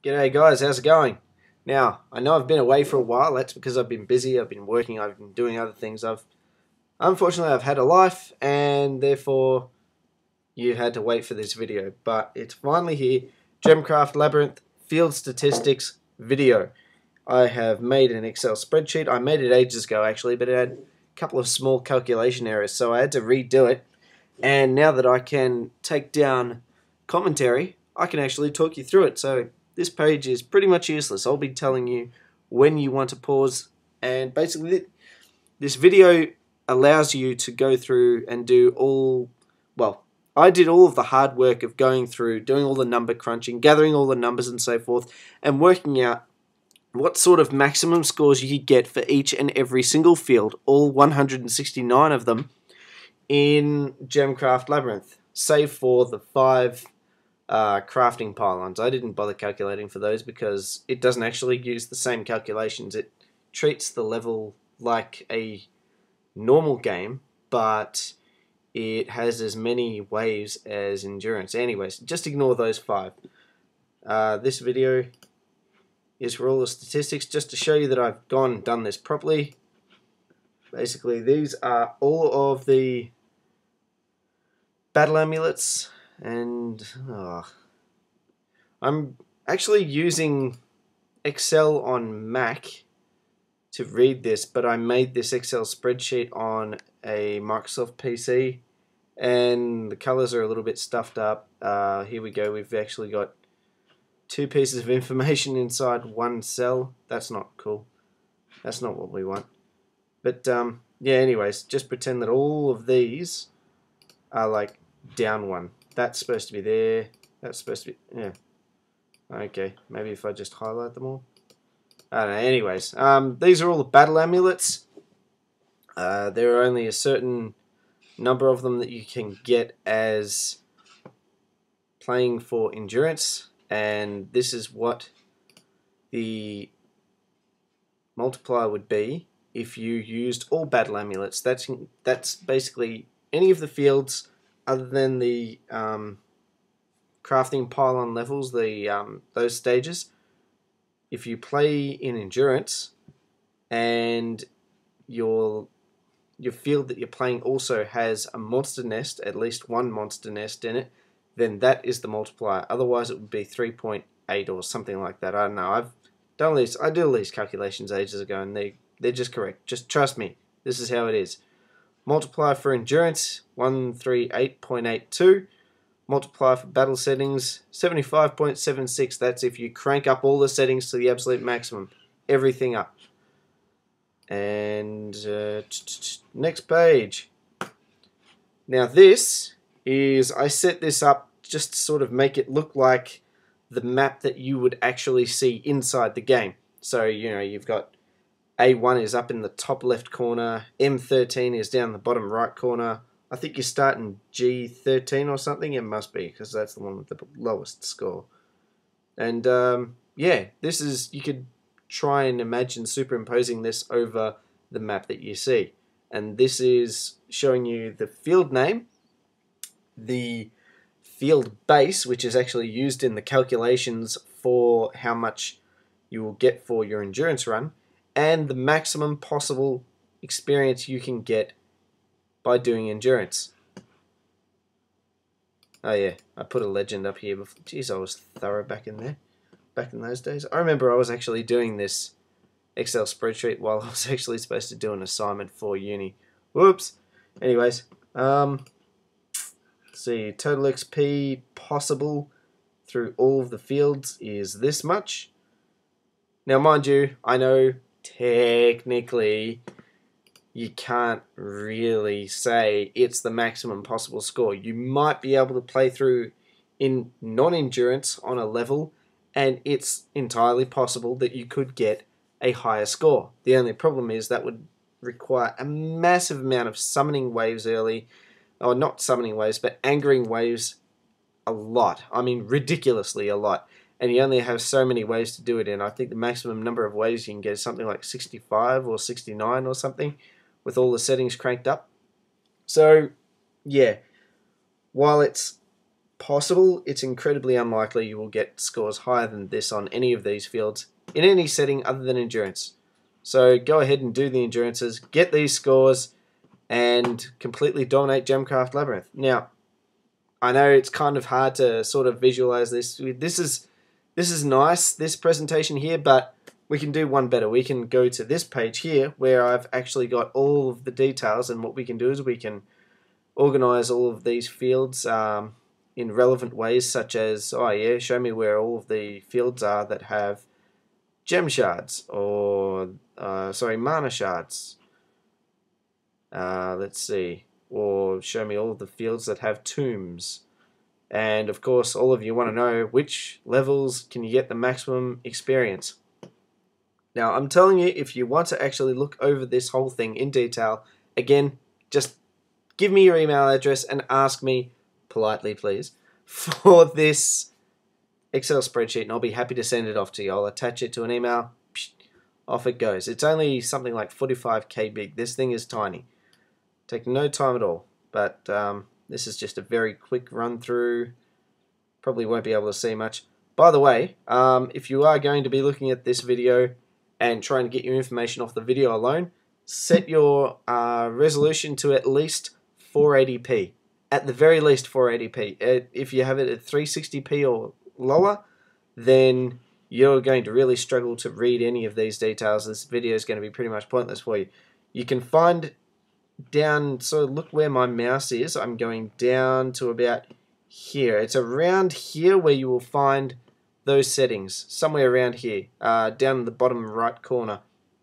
G'day guys, how's it going? Now, I know I've been away for a while. That's because I've been busy, I've been working, I've been doing other things. Unfortunately I've had a life, and therefore you had to wait for this video. But it's finally here. Gemcraft Labyrinth Field Statistics video. I have made an Excel spreadsheet. I made it ages ago actually, but it had a couple of small calculation errors, so I had to redo it. And now that I can take down commentary, I can actually talk you through it. So this page is pretty much useless. I'll be telling you when you want to pause, and basically this video allows you to go through and do I did all of the hard work of going through, doing all the number crunching, gathering all the numbers and so forth, and working out what sort of maximum scores you could get for each and every single field, all 169 of them, in Gemcraft Labyrinth, save for the 5 crafting pylons. I didn't bother calculating for those because it doesn't actually use the same calculations. It treats the level like a normal game, but it has as many waves as endurance. Anyways, just ignore those 5. This video is for all the statistics, just to show you that I've gone and done this properly. Basically, these are all of the battle amulets, and I'm actually using Excel on Mac to read this, but I made this Excel spreadsheet on a Microsoft PC, and the colors are a little bit stuffed up. Here we go. We've actually got 2 pieces of information inside one cell. That's not cool. That's not what we want. But yeah, anyways, just pretend that all of these are like down one. That's supposed to be there. That's supposed to be, yeah. Okay, maybe if I just highlight them all. I don't know. Anyways, these are all the battle amulets. There are only a certain number of them that you can get as playing for endurance, and this is what the multiplier would be if you used all battle amulets. That's basically any of the fields other than the crafting pylon levels, those stages. If you play in endurance and your field that you're playing also has a monster nest, at least one monster nest in it, then that is the multiplier. Otherwise it would be 3.8 or something like that. I don't know. I did all these calculations ages ago, and they're just correct. Just trust me. This is how it is. Multiplier for endurance, 138.82. Multiplier for battle settings, 75.76. That's if you crank up all the settings to the absolute maximum. Everything up. And next page. Now this is, I set this up just to sort of make it look like the map that you would actually see inside the game. So, you know, you've got A1 is up in the top left corner, M13 is down the bottom right corner. I think you start in G13 or something. It must be, because that's the one with the lowest score. And yeah, this is, you could try and imagine superimposing this over the map that you see. And this is showing you the field name, the field base, which is actually used in the calculations for how much you will get for your endurance run, and the maximum possible experience you can get by doing endurance. Oh yeah, I put a legend up here before. Jeez, I was thorough back in there, back in those days. I remember I was actually doing this Excel spreadsheet while I was actually supposed to do an assignment for uni. Whoops. Anyways, let's see, total XP possible through all of the fields is this much. Now mind you, I know technically you can't really say it's the maximum possible score. You might be able to play through in non-endurance on a level, and it's entirely possible that you could get a higher score. The only problem is that would require a massive amount of summoning waves early, or not summoning waves, but angering waves a lot. I mean, ridiculously a lot. And you only have so many waves to do it in. I think the maximum number of waves you can get is something like 65 or 69 or something, with all the settings cranked up. So, yeah, while it's possible, it's incredibly unlikely you will get scores higher than this on any of these fields in any setting other than endurance. So go ahead and do the endurances, get these scores, and completely dominate Gemcraft Labyrinth. Now, I know it's kind of hard to sort of visualize this. This is nice, this presentation here, but we can do one better. We can go to this page here where I've actually got all of the details, and what we can do is we can organize all of these fields in relevant ways, such as, oh yeah, show me where all of the fields are that have gem shards, or mana shards. Let's see, or show me all of the fields that have tombs. And of course, all of you want to know which levels can you get the maximum experience. Now, I'm telling you, if you want to actually look over this whole thing in detail, again, just give me your email address and ask me, politely please, for this Excel spreadsheet, and I'll be happy to send it off to you. I'll attach it to an email, off it goes. It's only something like 45k big. This thing is tiny. Take no time at all, but this is just a very quick run through. Probably won't be able to see much. By the way, if you are going to be looking at this video and trying to get your information off the video alone, set your resolution to at least 480p. At the very least 480p. If you have it at 360p or lower, then you're going to really struggle to read any of these details. This video is going to be pretty much pointless for you. You can find down, so look where my mouse is. I'm going down to about here. It's around here where you will find those settings, somewhere around here, down in the bottom right corner.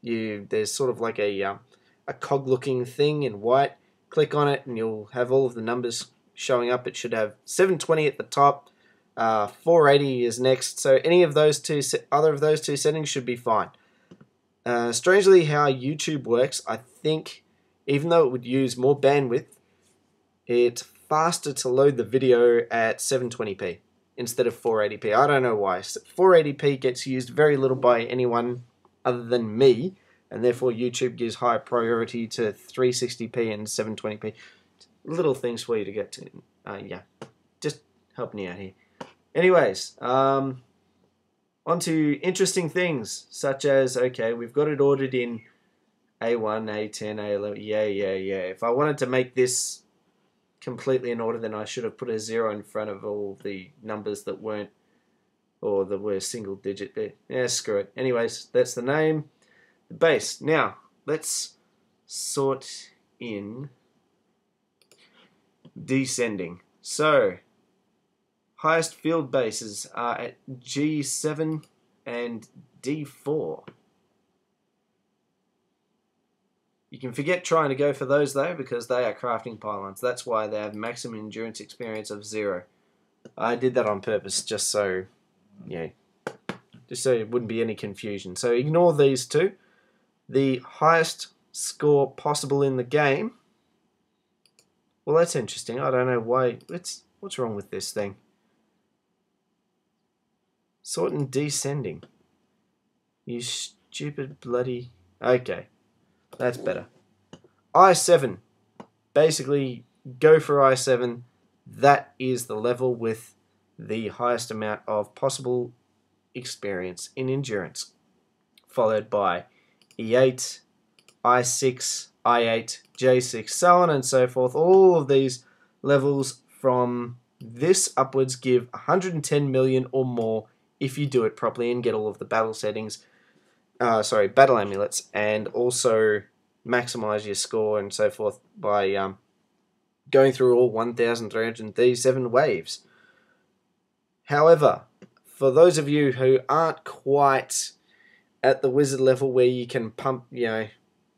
There's sort of like a cog looking thing in white. Click on it and you'll have all of the numbers showing up. It should have 720 at the top, 480 is next, so any of those other of those two settings should be fine. Strangely, how YouTube works, I think, even though it would use more bandwidth, it's faster to load the video at 720p instead of 480p. I don't know why. 480p gets used very little by anyone other than me, and therefore YouTube gives high priority to 360p and 720p. Little things for you to get to. Yeah, just helping you out here. Anyways, on to interesting things, such as, okay, we've got it ordered in A1, A10, A11, yeah. If I wanted to make this completely in order, then I should have put a 0 in front of all the numbers that weren't, or that were single digit bit. Yeah, screw it. Anyways, that's the name. The base. Now, let's sort in descending. So, highest field bases are at G7 and D4. You can forget trying to go for those though, because they are crafting pylons. That's why they have maximum endurance experience of 0. I did that on purpose, just so, yeah, just so it wouldn't be any confusion. So ignore these two. The highest score possible in the game. Well, that's interesting. I don't know why. What's wrong with this thing? Sort and descending. You stupid bloody... Okay. That's better. I7. Basically, go for I7. That is the level with the highest amount of possible experience in endurance. Followed by E8, I6, I8, J6, so on and so forth. All of these levels from this upwards give 110 million or more if you do it properly and get all of the battle settings. Battle amulets, and also maximize your score and so forth by going through all 1,337 waves. However, for those of you who aren't quite at the wizard level where you can pump,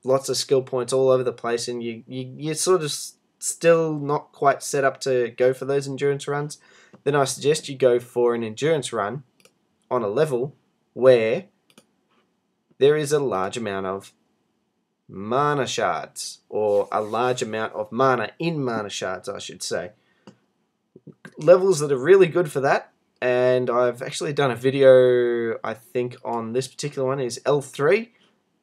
lots of skill points all over the place, and you're sort of still not quite set up to go for those endurance runs, then I suggest you go for an endurance run on a level where there is a large amount of mana shards, or a large amount of mana in mana shards, I should say. Levels that are really good for that, and I've actually done a video, I think, on this particular one, is L3.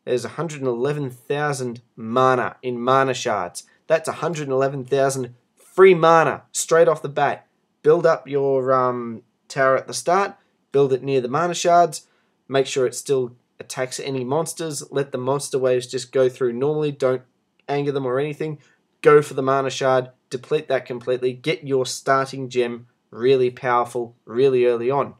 There's 111,000 mana in mana shards. That's 111,000 free mana straight off the bat. build up your tower at the start, build it near the mana shards, make sure it still attacks any monsters, let the monster waves just go through normally, don't anger them or anything, go for the mana shard, deplete that completely, get your starting gem really powerful really early on.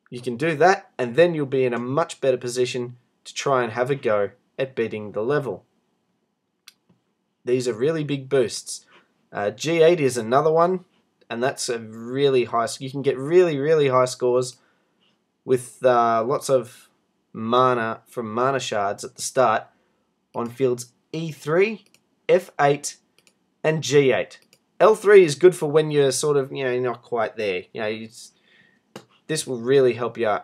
You can do that, and then you'll be in a much better position to try and have a go at beating the level. These are really big boosts. G8 is another one, and that's a really high. You can get really high scores with lots of mana from mana shards at the start on fields E3, F8, and G8. L3 is good for when you're sort of, not quite there. This will really help you out.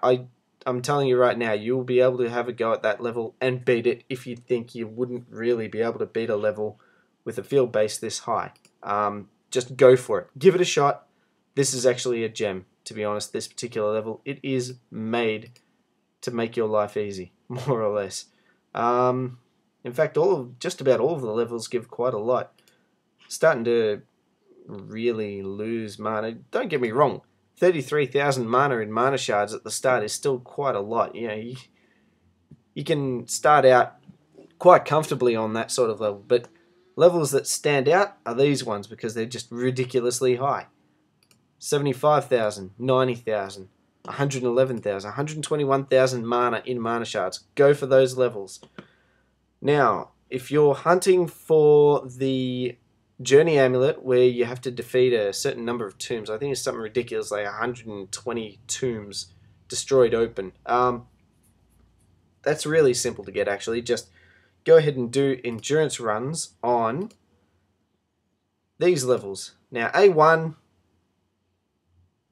I'm telling you right now, you will be able to have a go at that level and beat it if you think you wouldn't really be able to beat a level with a field base this high. Just go for it. Give it a shot. This is actually a gem, to be honest, this particular level. It is made to make your life easy, more or less. In fact, just about all of the levels give quite a lot. Starting to really lose mana. Don't get me wrong, 33,000 mana in mana shards at the start is still quite a lot. You can start out quite comfortably on that sort of level, but levels that stand out are these ones because they're just ridiculously high. 75,000, 90,000, 111,000, 121,000 mana in mana shards. Go for those levels. Now, if you're hunting for the Journey Amulet where you have to defeat a certain number of tombs, I think it's something ridiculous like 120 tombs destroyed open. That's really simple to get actually. Just go ahead and do endurance runs on these levels. Now A1,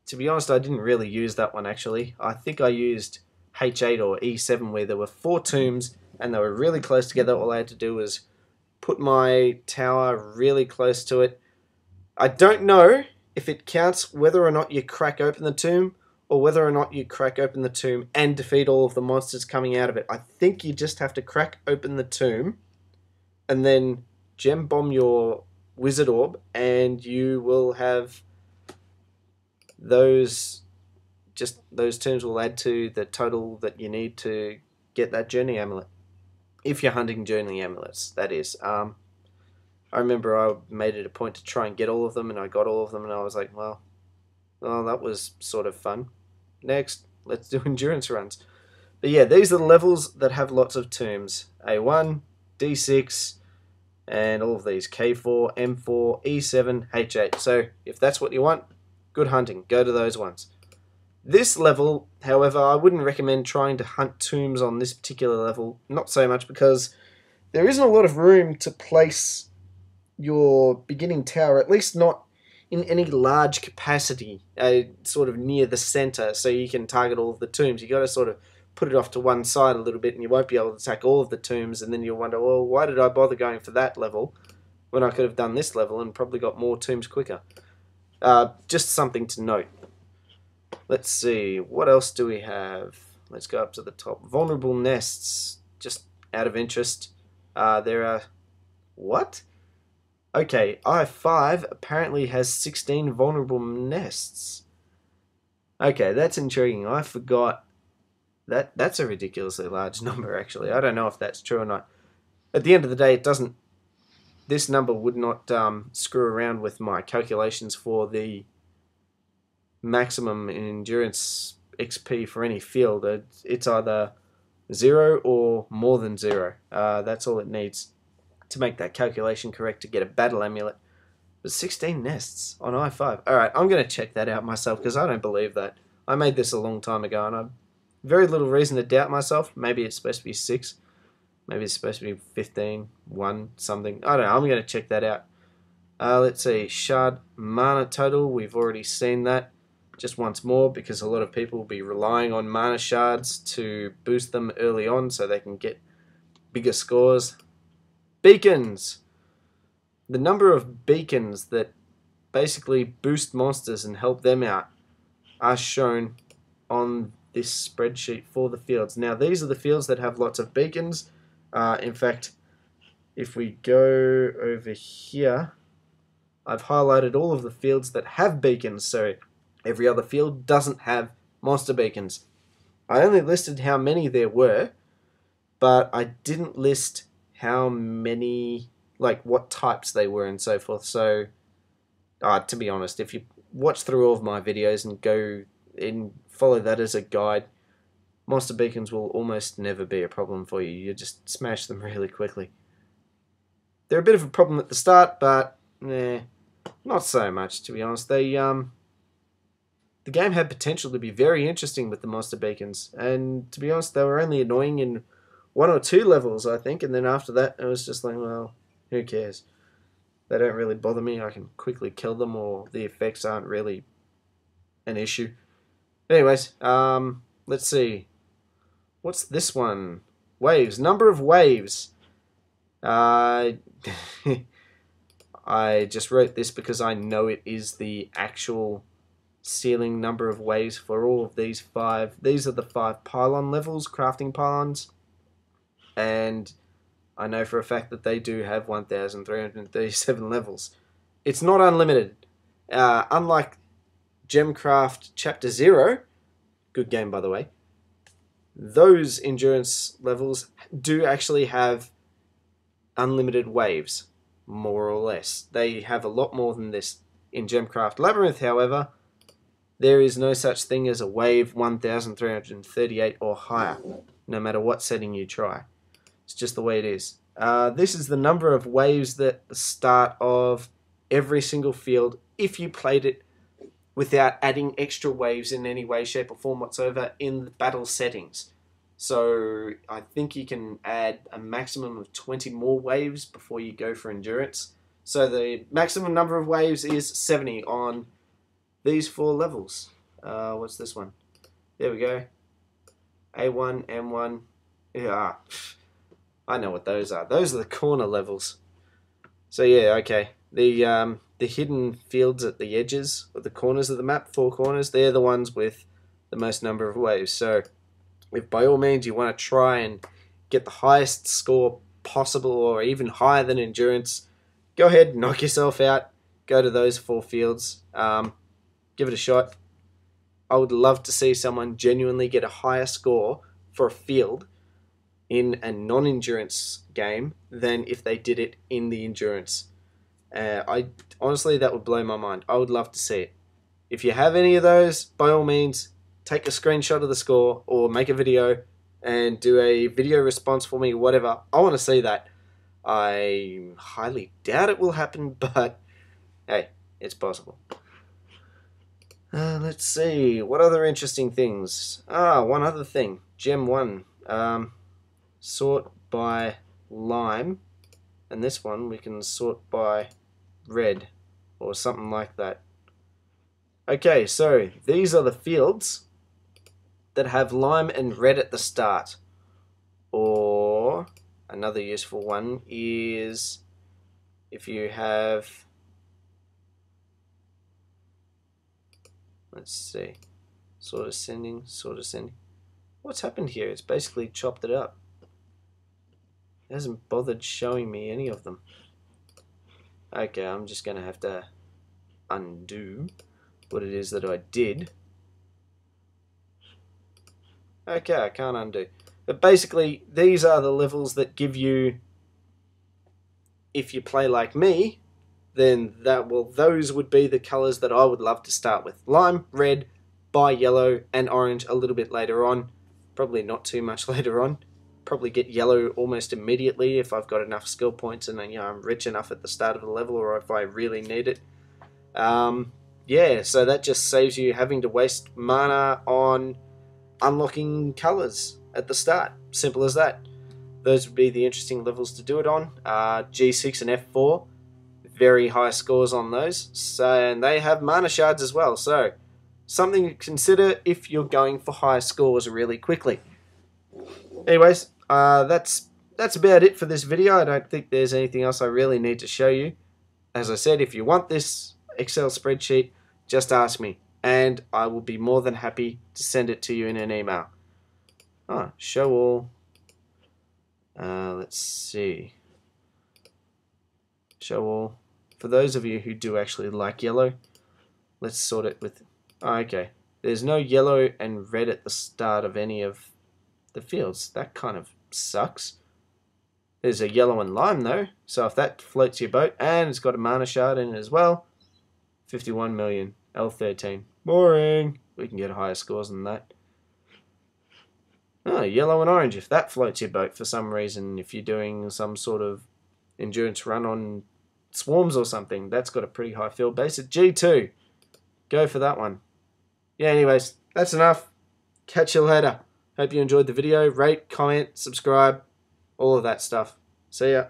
to be honest, I didn't really use that one actually. I think I used H8 or E7 where there were 4 tombs and they were really close together. All I had to do was put my tower really close to it. I don't know if it counts whether or not you crack open the tomb or whether or not you crack open the tomb and defeat all of the monsters coming out of it. I think you just have to crack open the tomb and then gem bomb your wizard orb and you will have those tombs will add to the total that you need to get that Journey Amulet. If you're hunting Journey Amulets, that is. I remember I made it a point to try and get all of them, and I got all of them, and I was like, well, that was sort of fun. Next, let's do endurance runs. But yeah, these are the levels that have lots of tombs. A1, D6, and all of these. K4, M4, E7, H8. So if that's what you want, good hunting. Go to those ones. This level, however, I wouldn't recommend trying to hunt tombs on this particular level. Not so much because there isn't a lot of room to place your beginning tower, at least not in any large capacity, sort of near the center, so you can target all of the tombs. You got to sort of put it off to one side a little bit, and you won't be able to attack all of the tombs, and then you'll wonder, well, why did I bother going for that level when I could have done this level and probably got more tombs quicker? Just something to note. Let's see, what else do we have? Let's go up to the top. Vulnerable nests, just out of interest. There are... What? Okay, I5 apparently has 16 vulnerable nests. Okay, that's intriguing. I forgot. That's a ridiculously large number, actually. I don't know if that's true or not. At the end of the day, it doesn't... This number would not screw around with my calculations for the maximum endurance XP for any field. It's either 0 or more than 0. That's all it needs to make that calculation correct to get a battle amulet. But 16 nests on I5. Alright, I'm going to check that out myself because I don't believe that. I made this a long time ago and I've very little reason to doubt myself. Maybe it's supposed to be 6. Maybe it's supposed to be 15, 1, something. I don't know, I'm going to check that out. Let's see, shard mana total, we've already seen that. Just once more, because a lot of people will be relying on mana shards to boost them early on so they can get bigger scores. Beacons! The number of beacons that basically boost monsters and help them out are shown on this spreadsheet for the fields. Now, these are the fields that have lots of beacons. In fact, if we go over here, I've highlighted all of the fields that have beacons, so every other field doesn't have monster beacons. I only listed how many there were, but I didn't list how many, like what types they were and so forth. So, to be honest, if you watch through all of my videos and go and follow that as a guide, monster beacons will almost never be a problem for you. You just smash them really quickly. They're a bit of a problem at the start, but not so much, to be honest. The game had potential to be very interesting with the monster beacons, and to be honest, they were only annoying in 1 or 2 levels, I think, and then after that, it was just like, well, who cares? They don't really bother me. I can quickly kill them, or the effects aren't really an issue. Anyways, let's see. What's this one? Waves. Number of waves. I just wrote this because I know it is the actual ceiling number of waves for all of these 5. These are the 5 pylon levels, crafting pylons. And I know for a fact that they do have 1,337 levels. It's not unlimited. Unlike Gemcraft Chapter 0, good game by the way, those endurance levels do actually have unlimited waves, more or less. They have a lot more than this. In Gemcraft Labyrinth, however, there is no such thing as a wave 1,338 or higher, no matter what setting you try. It's just the way it is. This is the number of waves at the start of every single field if you played it without adding extra waves in any way, shape or form whatsoever in the battle settings. So I think you can add a maximum of 20 more waves before you go for endurance. So the maximum number of waves is 70 on these 4 levels. What's this one? There we go. A1, M1. Yeah, I know what those are. Those are the corner levels. So yeah, okay. The hidden fields at the edges of the corners of the map, 4 corners, they're the ones with the most number of waves. So if by all means you want to try and get the highest score possible or even higher than endurance, go ahead, knock yourself out, go to those 4 fields, give it a shot. I would love to see someone genuinely get a higher score for a field in a non-endurance game than if they did it in the endurance. Honestly, that would blow my mind. I would love to see it. If you have any of those, by all means, take a screenshot of the score or make a video and do a video response for me, whatever. I want to see that. I highly doubt it will happen, but hey, it's possible. Let's see, what other interesting things? One other thing. Gem 1. Sort by lime. And this one we can sort by red or something like that. Okay, so these are the fields that have lime and red at the start. Or another useful one is if you have, let's see, sort ascending. What's happened here? It's basically chopped it up. It hasn't bothered showing me any of them. Okay, I'm just going to have to undo what it is that I did. Okay, I can't undo. But basically, these are the levels that give you, if you play like me, then those would be the colours that I would love to start with. Lime, red, bi yellow, and orange a little bit later on. Probably not too much later on. Probably get yellow almost immediately if I've got enough skill points and I'm rich enough at the start of the level, or if I really need it. Yeah, so that just saves you having to waste mana on unlocking colours at the start. Simple as that. Those would be the interesting levels to do it on. G6 and F4, very high scores on those. So, and they have mana shards as well, so something to consider if you're going for high scores really quickly. Anyways, that's about it for this video. I don't think there's anything else I really need to show you. As I said, if you want this Excel spreadsheet, just ask me, and I will be more than happy to send it to you in an email. Show all. Let's see. Show all. for those of you who do actually like yellow, let's sort it with... Oh, okay. There's no yellow and red at the start of any of the fields. That kind of sucks. There's a yellow and lime though, so if that floats your boat, and it's got a mana shard in it as well, 51 million, L13. Boring. We can get higher scores than that. Oh, yellow and orange, if that floats your boat for some reason, if you're doing some sort of endurance run on swarms or something, that's got a pretty high field base. At G2, go for that one. Yeah, anyways, that's enough. Catch you later. Hope you enjoyed the video. Rate, comment, subscribe, all of that stuff. See ya.